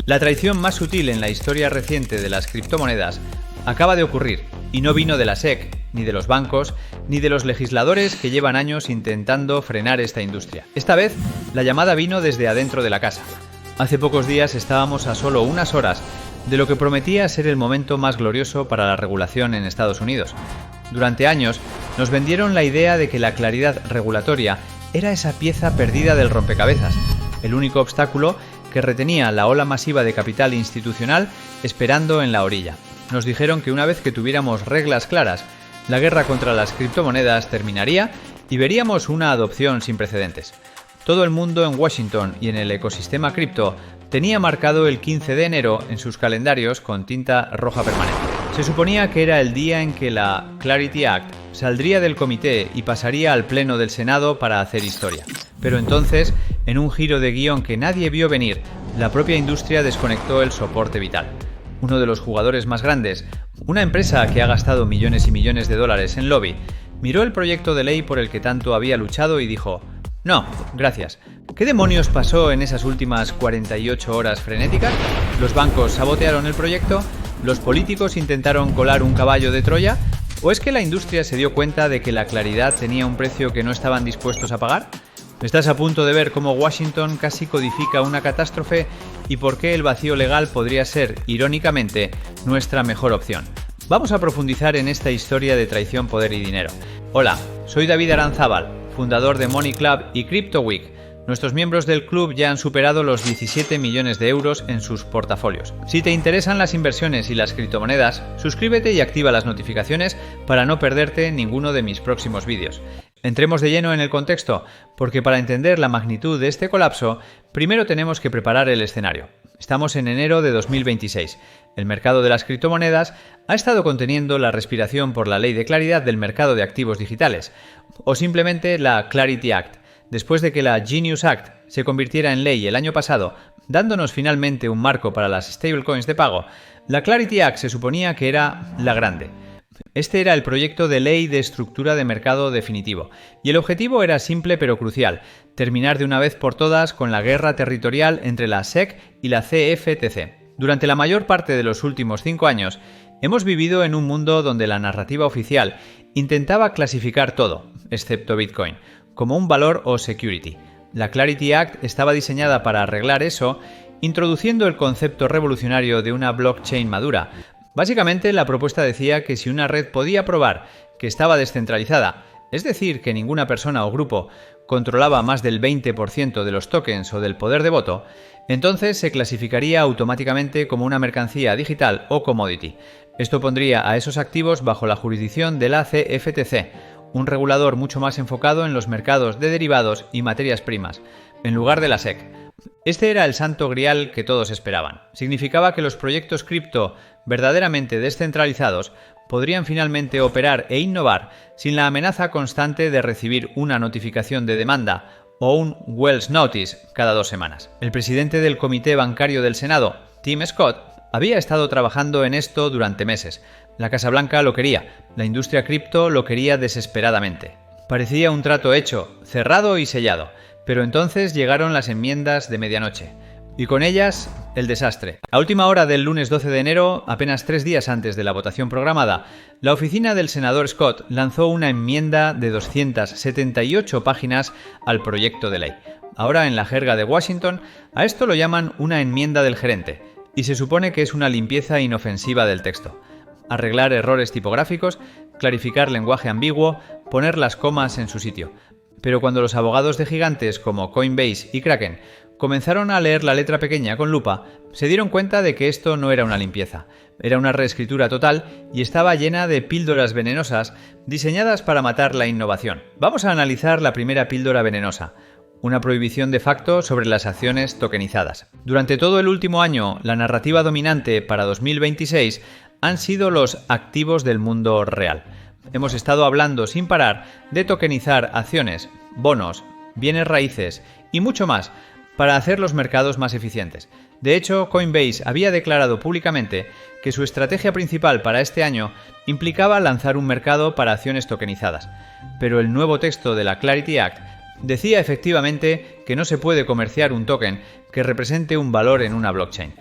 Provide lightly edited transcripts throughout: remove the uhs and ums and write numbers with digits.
La traición más sutil en la historia reciente de las criptomonedas acaba de ocurrir, y no vino de la SEC, ni de los bancos, ni de los legisladores que llevan años intentando frenar esta industria. Esta vez, la llamada vino desde adentro de la casa. Hace pocos días estábamos a solo unas horas de lo que prometía ser el momento más glorioso para la regulación en Estados Unidos. Durante años, nos vendieron la idea de que la claridad regulatoria era esa pieza perdida del rompecabezas, el único obstáculo que retenía la ola masiva de capital institucional esperando en la orilla. Nos dijeron que una vez que tuviéramos reglas claras, la guerra contra las criptomonedas terminaría y veríamos una adopción sin precedentes. Todo el mundo en Washington y en el ecosistema cripto tenía marcado el 15 de enero en sus calendarios con tinta roja permanente. Se suponía que era el día en que la Clarity Act saldría del comité y pasaría al pleno del Senado para hacer historia. Pero entonces, en un giro de guión que nadie vio venir, la propia industria desconectó el soporte vital. Uno de los jugadores más grandes, una empresa que ha gastado millones y millones de dólares en lobby, miró el proyecto de ley por el que tanto había luchado y dijo: «No, gracias». ¿Qué demonios pasó en esas últimas 48 horas frenéticas? ¿Los bancos sabotearon el proyecto? ¿Los políticos intentaron colar un caballo de Troya? ¿O es que la industria se dio cuenta de que la claridad tenía un precio que no estaban dispuestos a pagar? Estás a punto de ver cómo Washington casi codifica una catástrofe y por qué el vacío legal podría ser, irónicamente, nuestra mejor opción. Vamos a profundizar en esta historia de traición, poder y dinero. Hola, soy David Aranzábal, fundador de Money Club y Crypto Week. Nuestros miembros del club ya han superado los 17 millones de euros en sus portafolios. Si te interesan las inversiones y las criptomonedas, suscríbete y activa las notificaciones para no perderte ninguno de mis próximos vídeos. Entremos de lleno en el contexto, porque para entender la magnitud de este colapso, primero tenemos que preparar el escenario. Estamos en enero de 2026. El mercado de las criptomonedas ha estado conteniendo la respiración por la ley de claridad del mercado de activos digitales, o simplemente la Clarity Act. Después de que la Genius Act se convirtiera en ley el año pasado, dándonos finalmente un marco para las stablecoins de pago, la Clarity Act se suponía que era la grande. Este era el proyecto de ley de estructura de mercado definitivo, y el objetivo era simple pero crucial: terminar de una vez por todas con la guerra territorial entre la SEC y la CFTC. Durante la mayor parte de los últimos 5 años, hemos vivido en un mundo donde la narrativa oficial intentaba clasificar todo, excepto Bitcoin, como un valor o security. La Clarity Act estaba diseñada para arreglar eso, introduciendo el concepto revolucionario de una blockchain madura. Básicamente, la propuesta decía que si una red podía probar que estaba descentralizada, es decir, que ninguna persona o grupo controlaba más del 20% de los tokens o del poder de voto, entonces se clasificaría automáticamente como una mercancía digital o commodity. Esto pondría a esos activos bajo la jurisdicción de la CFTC, un regulador mucho más enfocado en los mercados de derivados y materias primas, en lugar de la SEC. Este era el santo grial que todos esperaban. Significaba que los proyectos cripto verdaderamente descentralizados podrían finalmente operar e innovar sin la amenaza constante de recibir una notificación de demanda o un Wells Notice cada 2 semanas. El presidente del Comité Bancario del Senado, Tim Scott, había estado trabajando en esto durante meses. La Casa Blanca lo quería, la industria cripto lo quería desesperadamente. Parecía un trato hecho, cerrado y sellado, pero entonces llegaron las enmiendas de medianoche. Y con ellas, el desastre. A última hora del lunes 12 de enero, apenas 3 días antes de la votación programada, la oficina del senador Scott lanzó una enmienda de 278 páginas al proyecto de ley. Ahora, en la jerga de Washington, a esto lo llaman una enmienda del gerente, y se supone que es una limpieza inofensiva del texto. Arreglar errores tipográficos, clarificar lenguaje ambiguo, poner las comas en su sitio. Pero cuando los abogados de gigantes como Coinbase y Kraken comenzaron a leer la letra pequeña con lupa, se dieron cuenta de que esto no era una limpieza, era una reescritura total y estaba llena de píldoras venenosas diseñadas para matar la innovación. Vamos a analizar la primera píldora venenosa: una prohibición de facto sobre las acciones tokenizadas. Durante todo el último año, la narrativa dominante para 2026 han sido los activos del mundo real. Hemos estado hablando sin parar de tokenizar acciones, bonos, bienes raíces y mucho más para hacer los mercados más eficientes. De hecho, Coinbase había declarado públicamente que su estrategia principal para este año implicaba lanzar un mercado para acciones tokenizadas. Pero el nuevo texto de la Clarity Act decía efectivamente que no se puede comerciar un token que represente un valor en una blockchain.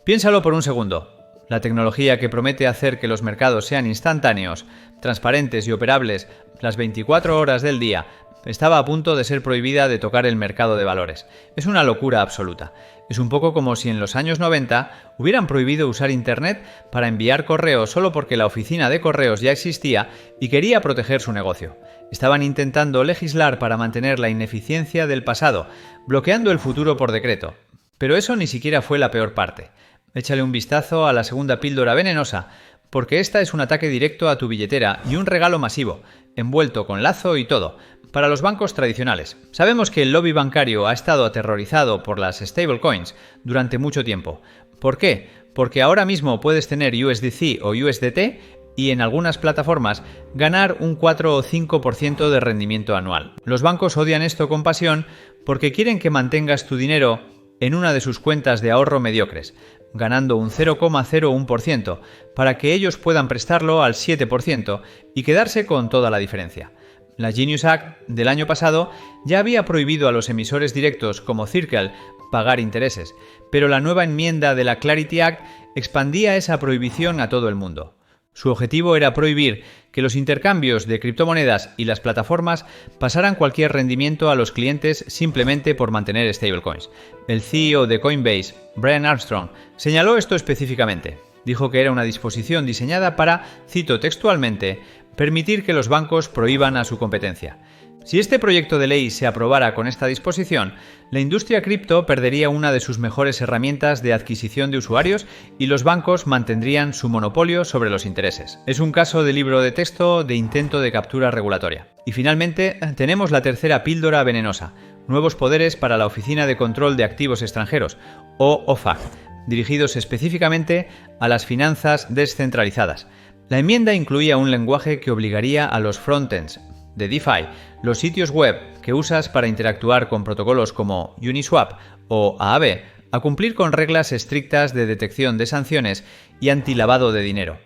Piénsalo por un segundo. La tecnología que promete hacer que los mercados sean instantáneos, transparentes y operables las 24 horas del día, estaba a punto de ser prohibida de tocar el mercado de valores. Es una locura absoluta. Es un poco como si en los años 90 hubieran prohibido usar Internet para enviar correos solo porque la oficina de correos ya existía y quería proteger su negocio. Estaban intentando legislar para mantener la ineficiencia del pasado, bloqueando el futuro por decreto. Pero eso ni siquiera fue la peor parte. Échale un vistazo a la segunda píldora venenosa, porque esta es un ataque directo a tu billetera y un regalo masivo, envuelto con lazo y todo, para los bancos tradicionales. Sabemos que el lobby bancario ha estado aterrorizado por las stablecoins durante mucho tiempo. ¿Por qué? Porque ahora mismo puedes tener USDC o USDT y en algunas plataformas ganar un 4 o 5% de rendimiento anual. Los bancos odian esto con pasión porque quieren que mantengas tu dinero en una de sus cuentas de ahorro mediocres, ganando un 0,01% para que ellos puedan prestarlo al 7% y quedarse con toda la diferencia. La Genius Act del año pasado ya había prohibido a los emisores directos como Circle pagar intereses, pero la nueva enmienda de la Clarity Act expandía esa prohibición a todo el mundo. Su objetivo era prohibir que los intercambios de criptomonedas y las plataformas pasaran cualquier rendimiento a los clientes simplemente por mantener stablecoins. El CEO de Coinbase, Brian Armstrong, señaló esto específicamente. Dijo que era una disposición diseñada para, cito textualmente, permitir que los bancos prohíban a su competencia. Si este proyecto de ley se aprobara con esta disposición, la industria cripto perdería una de sus mejores herramientas de adquisición de usuarios y los bancos mantendrían su monopolio sobre los intereses. Es un caso de libro de texto de intento de captura regulatoria. Y finalmente, tenemos la tercera píldora venenosa, nuevos poderes para la Oficina de Control de Activos Extranjeros, o OFAC, dirigidos específicamente a las finanzas descentralizadas. La enmienda incluía un lenguaje que obligaría a los frontends de DeFi, los sitios web que usas para interactuar con protocolos como Uniswap o Aave, a cumplir con reglas estrictas de detección de sanciones y antilavado de dinero.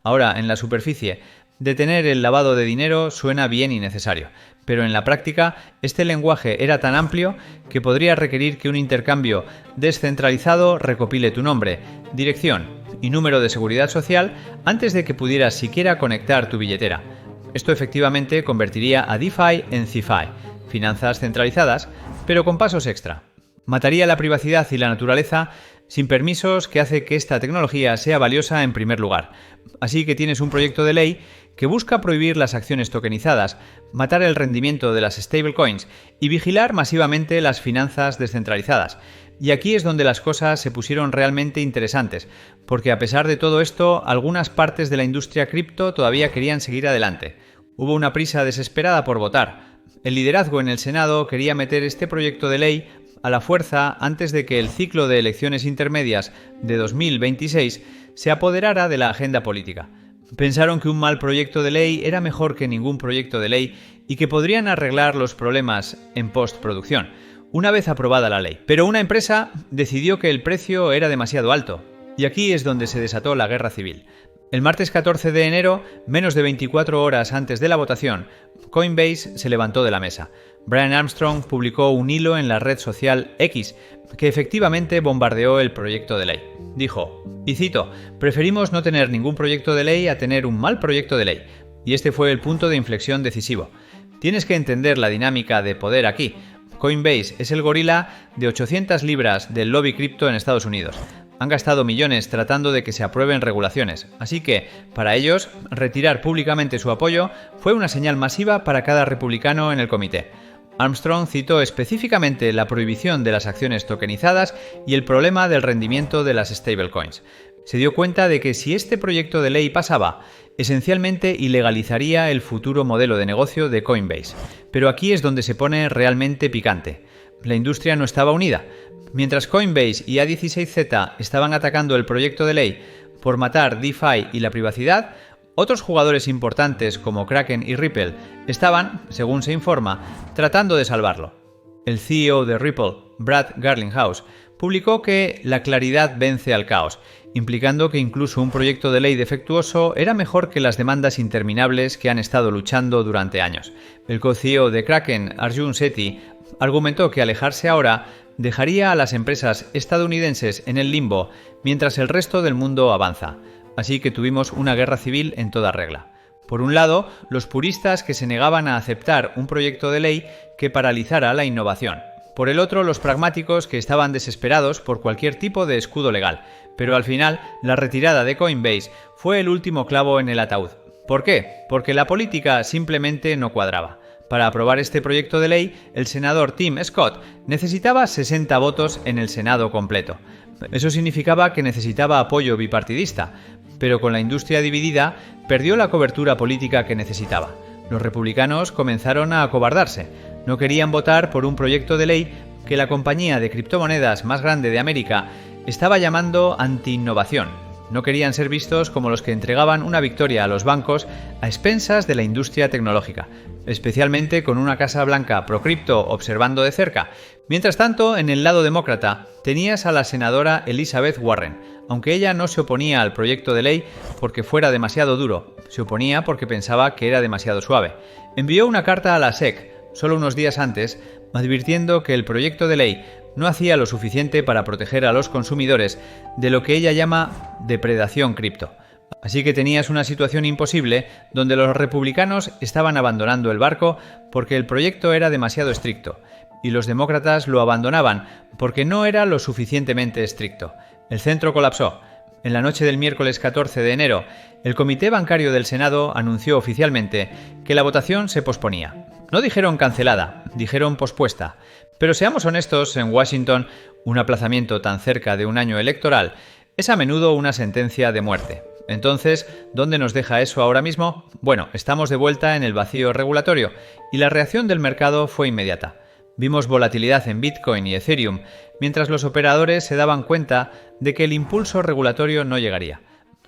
Ahora, en la superficie, detener el lavado de dinero suena bien y necesario, pero en la práctica este lenguaje era tan amplio que podría requerir que un intercambio descentralizado recopile tu nombre, dirección y número de seguridad social antes de que pudieras siquiera conectar tu billetera. Esto efectivamente convertiría a DeFi en CeFi, finanzas centralizadas, pero con pasos extra. Mataría la privacidad y la naturaleza sin permisos que hace que esta tecnología sea valiosa en primer lugar. Así que tienes un proyecto de ley que busca prohibir las acciones tokenizadas, matar el rendimiento de las stablecoins y vigilar masivamente las finanzas descentralizadas. Y aquí es donde las cosas se pusieron realmente interesantes, porque a pesar de todo esto, algunas partes de la industria cripto todavía querían seguir adelante. Hubo una prisa desesperada por votar. El liderazgo en el Senado quería meter este proyecto de ley a la fuerza antes de que el ciclo de elecciones intermedias de 2026 se apoderara de la agenda política. Pensaron que un mal proyecto de ley era mejor que ningún proyecto de ley y que podrían arreglar los problemas en postproducción, una vez aprobada la ley. Pero una empresa decidió que el precio era demasiado alto, y aquí es donde se desató la guerra civil. El martes 14 de enero, menos de 24 horas antes de la votación, Coinbase se levantó de la mesa. Brian Armstrong publicó un hilo en la red social X, que efectivamente bombardeó el proyecto de ley. Dijo, y cito, preferimos no tener ningún proyecto de ley a tener un mal proyecto de ley. Y este fue el punto de inflexión decisivo. Tienes que entender la dinámica de poder aquí. Coinbase es el gorila de 800 libras del lobby cripto en Estados Unidos. Han gastado millones tratando de que se aprueben regulaciones, así que, para ellos, retirar públicamente su apoyo fue una señal masiva para cada republicano en el comité. Armstrong citó específicamente la prohibición de las acciones tokenizadas y el problema del rendimiento de las stablecoins. Se dio cuenta de que si este proyecto de ley pasaba, esencialmente ilegalizaría el futuro modelo de negocio de Coinbase. Pero aquí es donde se pone realmente picante. La industria no estaba unida. Mientras Coinbase y A16Z estaban atacando el proyecto de ley por matar DeFi y la privacidad, otros jugadores importantes como Kraken y Ripple estaban, según se informa, tratando de salvarlo. El CEO de Ripple, Brad Garlinghouse, publicó que la claridad vence al caos, implicando que incluso un proyecto de ley defectuoso era mejor que las demandas interminables que han estado luchando durante años. El co-CEO de Kraken, Arjun Sethi, argumentó que alejarse ahora dejaría a las empresas estadounidenses en el limbo mientras el resto del mundo avanza. Así que tuvimos una guerra civil en toda regla. Por un lado, los puristas que se negaban a aceptar un proyecto de ley que paralizara la innovación. Por el otro, los pragmáticos que estaban desesperados por cualquier tipo de escudo legal. Pero al final, la retirada de Coinbase fue el último clavo en el ataúd. ¿Por qué? Porque la política simplemente no cuadraba. Para aprobar este proyecto de ley, el senador Tim Scott necesitaba 60 votos en el Senado completo. Eso significaba que necesitaba apoyo bipartidista, pero con la industria dividida, perdió la cobertura política que necesitaba. Los republicanos comenzaron a acobardarse. No querían votar por un proyecto de ley que la compañía de criptomonedas más grande de América estaba llamando anti-innovación. No querían ser vistos como los que entregaban una victoria a los bancos a expensas de la industria tecnológica, especialmente con una Casa Blanca pro-cripto observando de cerca. Mientras tanto, en el lado demócrata, tenías a la senadora Elizabeth Warren. Aunque ella no se oponía al proyecto de ley porque fuera demasiado duro, se oponía porque pensaba que era demasiado suave. Envió una carta a la SEC, solo unos días antes, advirtiendo que el proyecto de ley no hacía lo suficiente para proteger a los consumidores de lo que ella llama depredación cripto. Así que tenías una situación imposible donde los republicanos estaban abandonando el barco porque el proyecto era demasiado estricto, y los demócratas lo abandonaban porque no era lo suficientemente estricto. El centro colapsó. En la noche del miércoles 14 de enero, el Comité Bancario del Senado anunció oficialmente que la votación se posponía. No dijeron cancelada, dijeron pospuesta. Pero seamos honestos, en Washington, un aplazamiento tan cerca de un año electoral es a menudo una sentencia de muerte. Entonces, ¿dónde nos deja eso ahora mismo? Bueno, estamos de vuelta en el vacío regulatorio y la reacción del mercado fue inmediata. Vimos volatilidad en Bitcoin y Ethereum, mientras los operadores se daban cuenta de que el impulso regulatorio no llegaría.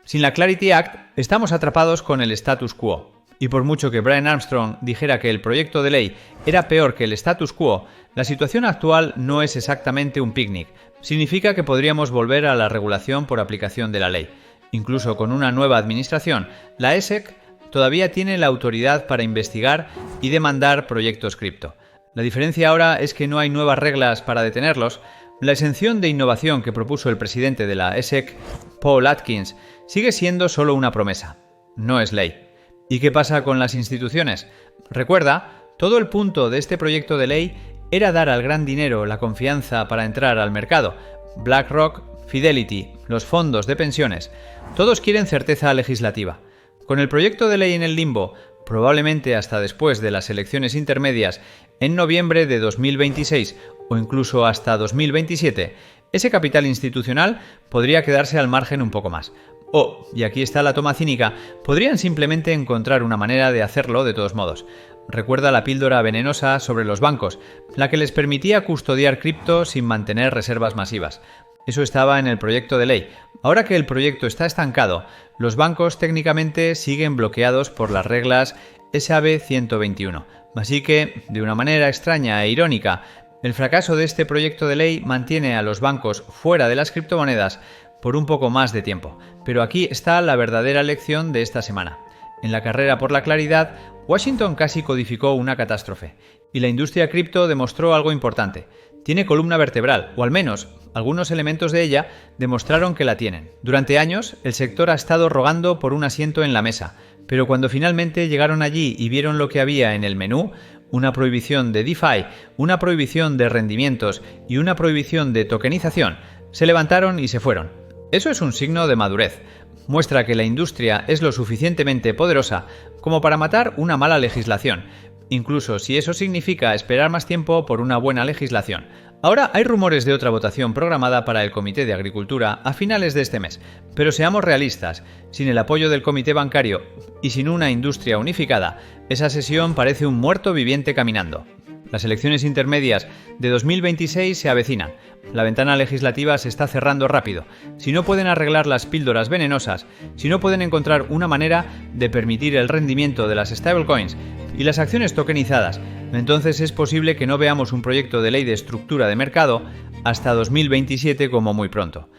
Sin la Clarity Act, estamos atrapados con el status quo. Y por mucho que Brian Armstrong dijera que el proyecto de ley era peor que el status quo, la situación actual no es exactamente un picnic. Significa que podríamos volver a la regulación por aplicación de la ley. Incluso con una nueva administración, la SEC todavía tiene la autoridad para investigar y demandar proyectos cripto. La diferencia ahora es que no hay nuevas reglas para detenerlos. La exención de innovación que propuso el presidente de la SEC, Paul Atkins, sigue siendo solo una promesa. No es ley. ¿Y qué pasa con las instituciones? Recuerda, todo el punto de este proyecto de ley era dar al gran dinero la confianza para entrar al mercado. BlackRock, Fidelity, los fondos de pensiones, todos quieren certeza legislativa. Con el proyecto de ley en el limbo, probablemente hasta después de las elecciones intermedias en noviembre de 2026 o incluso hasta 2027, ese capital institucional podría quedarse al margen un poco más. O, y aquí está la toma cínica, podrían simplemente encontrar una manera de hacerlo de todos modos. Recuerda la píldora venenosa sobre los bancos, la que les permitía custodiar cripto sin mantener reservas masivas. Eso estaba en el proyecto de ley. Ahora que el proyecto está estancado, los bancos técnicamente siguen bloqueados por las reglas SAB 121. Así que, de una manera extraña e irónica, el fracaso de este proyecto de ley mantiene a los bancos fuera de las criptomonedas por un poco más de tiempo. Pero aquí está la verdadera lección de esta semana. En la carrera por la claridad, Washington casi codificó una catástrofe, y la industria cripto demostró algo importante. Tiene columna vertebral, o al menos, algunos elementos de ella demostraron que la tienen. Durante años, el sector ha estado rogando por un asiento en la mesa, pero cuando finalmente llegaron allí y vieron lo que había en el menú, una prohibición de DeFi, una prohibición de rendimientos y una prohibición de tokenización, se levantaron y se fueron. Eso es un signo de madurez. Muestra que la industria es lo suficientemente poderosa como para matar una mala legislación, incluso si eso significa esperar más tiempo por una buena legislación. Ahora hay rumores de otra votación programada para el Comité de Agricultura a finales de este mes, pero seamos realistas, sin el apoyo del Comité Bancario y sin una industria unificada, esa sesión parece un muerto viviente caminando. Las elecciones intermedias de 2026 se avecinan. La ventana legislativa se está cerrando rápido. Si no pueden arreglar las píldoras venenosas, si no pueden encontrar una manera de permitir el rendimiento de las stablecoins y las acciones tokenizadas, entonces es posible que no veamos un proyecto de ley de estructura de mercado hasta 2027 como muy pronto.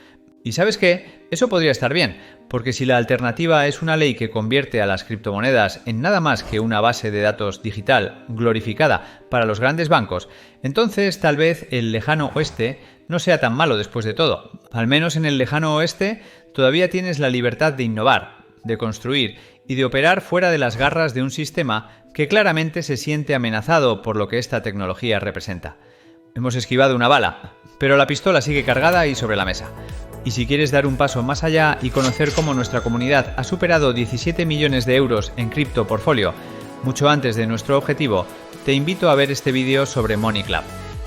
¿Y sabes qué? Eso podría estar bien, porque si la alternativa es una ley que convierte a las criptomonedas en nada más que una base de datos digital glorificada para los grandes bancos, entonces tal vez el lejano oeste no sea tan malo después de todo. Al menos en el lejano oeste todavía tienes la libertad de innovar, de construir y de operar fuera de las garras de un sistema que claramente se siente amenazado por lo que esta tecnología representa. Hemos esquivado una bala, pero la pistola sigue cargada y sobre la mesa. Y si quieres dar un paso más allá y conocer cómo nuestra comunidad ha superado 17 millones de euros en cripto portfolio, mucho antes de nuestro objetivo, te invito a ver este vídeo sobre Money Club.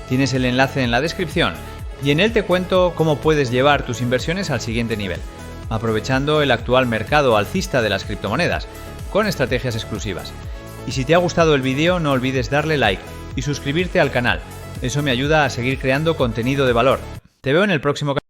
Tienes el enlace en la descripción y en él te cuento cómo puedes llevar tus inversiones al siguiente nivel, aprovechando el actual mercado alcista de las criptomonedas, con estrategias exclusivas. Y si te ha gustado el vídeo, no olvides darle like y suscribirte al canal. Eso me ayuda a seguir creando contenido de valor. Te veo en el próximo canal.